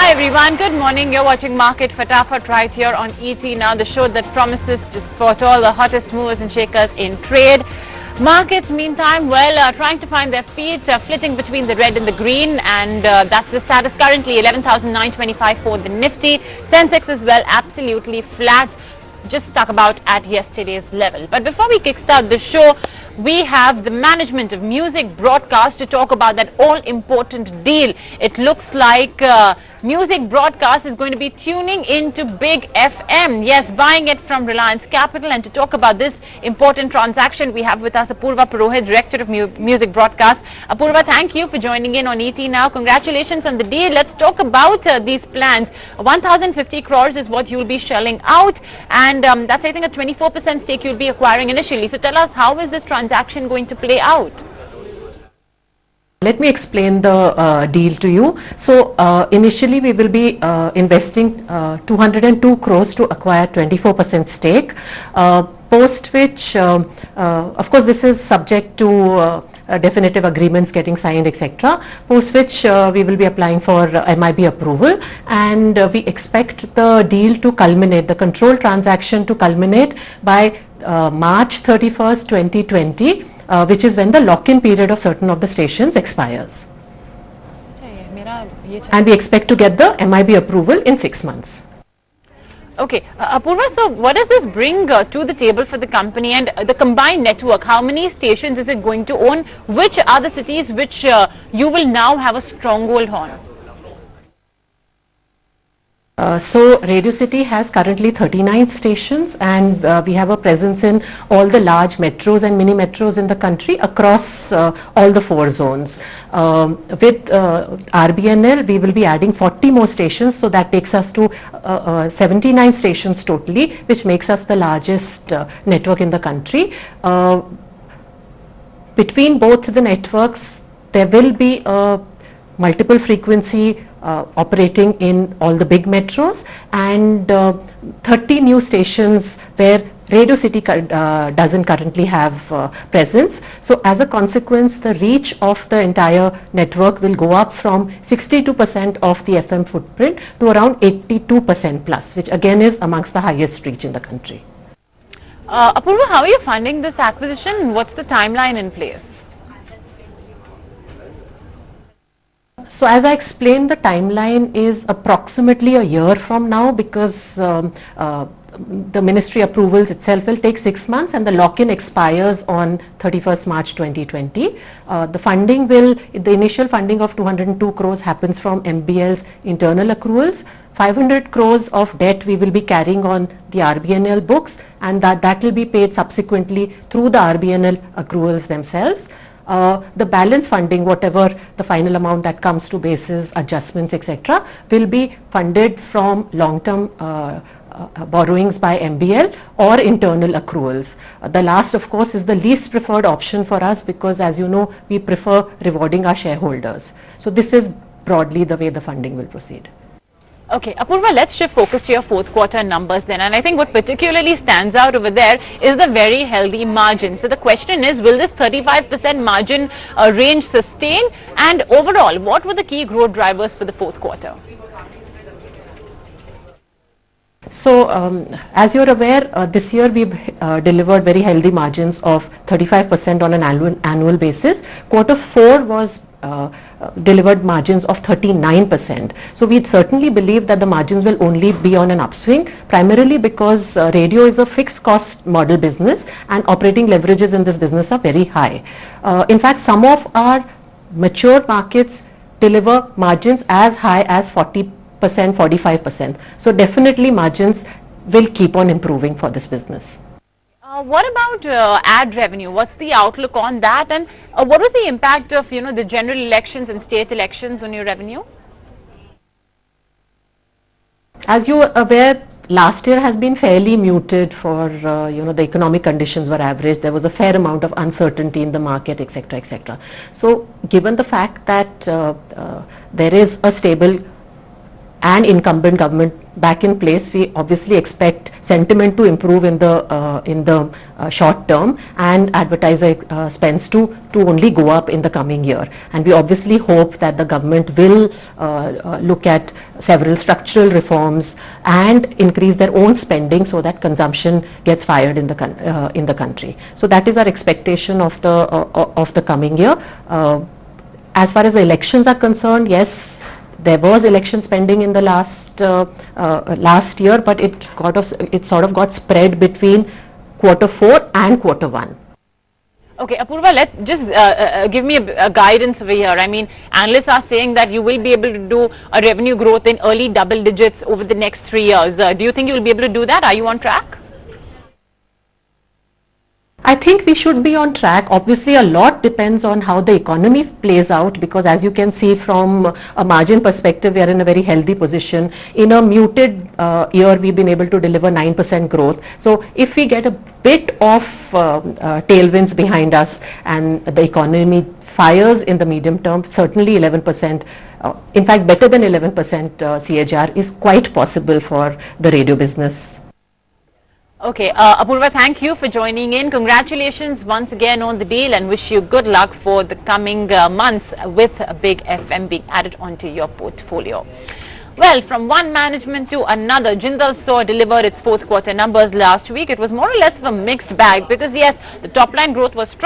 Hi everyone, good morning. You're watching Market Fatafat right here on ET Now, the show that promises to spot all the hottest movers and shakers in trade. Markets, meantime, trying to find their feet, flitting between the red and the green, and that's the status currently. 11,925 for the Nifty. Sensex as well, absolutely flat, just stuck about at yesterday's level. But before we kickstart the show, we have the management of Music Broadcast to talk about that all-important deal. It looks like Music Broadcast is going to be tuning into Big FM. Yes, buying it from Reliance Capital. And to talk about this important transaction, we have with us Apurva Purohit, Director of Music Broadcast. Apurva, thank you for joining in on ET Now. Congratulations on the deal. Let's talk about these plans. 1,050 crores is what you'll be shelling out. And that's, I think, a 24% stake you'll be acquiring initially. So tell us, how is this transaction going to play out? Let me explain the deal to you. So initially we will be investing 202 crores to acquire 24% stake, post which of course this is subject to definitive agreements getting signed, etc. Post which we will be applying for MIB approval, and we expect the deal to culminate, the control transaction to culminate by March 31st, 2020. Which is when the lock-in period of certain of the stations expires. And we expect to get the MIB approval in 6 months. Okay, Apurva, so what does this bring to the table for the company and the combined network? How many stations is it going to own? Which are the cities which you will now have a stronghold on? So Radio City has currently 39 stations, and we have a presence in all the large metros and mini metros in the country across all the 4 zones. With RBNL, we will be adding 40 more stations, so that takes us to 79 stations totally, which makes us the largest network in the country. Between both the networks, there will be a multiple frequency operating in all the big metros, and 30 new stations where Radio City doesn't currently have presence. So as a consequence, the reach of the entire network will go up from 62% of the FM footprint to around 82% plus, which again is amongst the highest reach in the country. Apurva, how are you funding this acquisition? What's the timeline in place? So as I explained, the timeline is approximately a year from now, because the ministry approvals itself will take 6 months, and the lock-in expires on 31st March 2020. The funding the initial funding of 202 crores happens from MBL's internal accruals. 500 crores of debt we will be carrying on the RBNL books, and that will be paid subsequently through the RBNL accruals themselves. The balance funding, whatever the final amount that comes to basis, adjustments, etc., will be funded from long-term borrowings by MBL or internal accruals. The last, of course, is the least preferred option for us, because as you know, we prefer rewarding our shareholders. So this is broadly the way the funding will proceed. Okay, Apurva, let's shift focus to your fourth quarter numbers then. And I think what particularly stands out over there is the very healthy margin. So the question is, will this 35% margin range sustain? And overall, what were the key growth drivers for the fourth quarter? So as you're aware, this year we've delivered very healthy margins of 35% on an annual basis. Quarter 4 was delivered margins of 39%. So we certainly believe that the margins will only be on an upswing, primarily because radio is a fixed cost model business, and operating leverages in this business are very high. In fact, some of our mature markets deliver margins as high as 40%, 45%. So definitely margins will keep on improving for this business. What about ad revenue? What's the outlook on that? And what was the impact of, the general elections and state elections on your revenue? As you are aware, last year has been fairly muted for, the economic conditions were average. There was a fair amount of uncertainty in the market, etc., etc. So given the fact that there is a stable and incumbent government back in place, we obviously expect sentiment to improve in the short term, and advertiser spends to only go up in the coming year. And we obviously hope that the government will look at several structural reforms and increase their own spending so that consumption gets fired in the country. So that is our expectation of the coming year. As far as the elections are concerned, yes, there was election spending in the last year, but it sort of got spread between Q4 and Q1. Okay, Apurva, just give me a guidance over here. I mean, analysts are saying that you will be able to do a revenue growth in early double digits over the next 3 years. Do you think you will be able to do that? Are you on track? I think we should be on track. Obviously, a lot depends on how the economy plays out, because as you can see from a margin perspective, we are in a very healthy position. In a muted year, we've been able to deliver 9% growth. So if we get a bit of tailwinds behind us and the economy fires in the medium term, certainly 11%, in fact better than 11% CAGR is quite possible for the radio business. Okay, Apurva, thank you for joining in. Congratulations once again on the deal, and wish you good luck for the coming months with a big FM being added onto your portfolio. Well, from one management to another, Jindal SAW delivered its fourth quarter numbers last week. It was more or less of a mixed bag because yes, the top line growth was strong.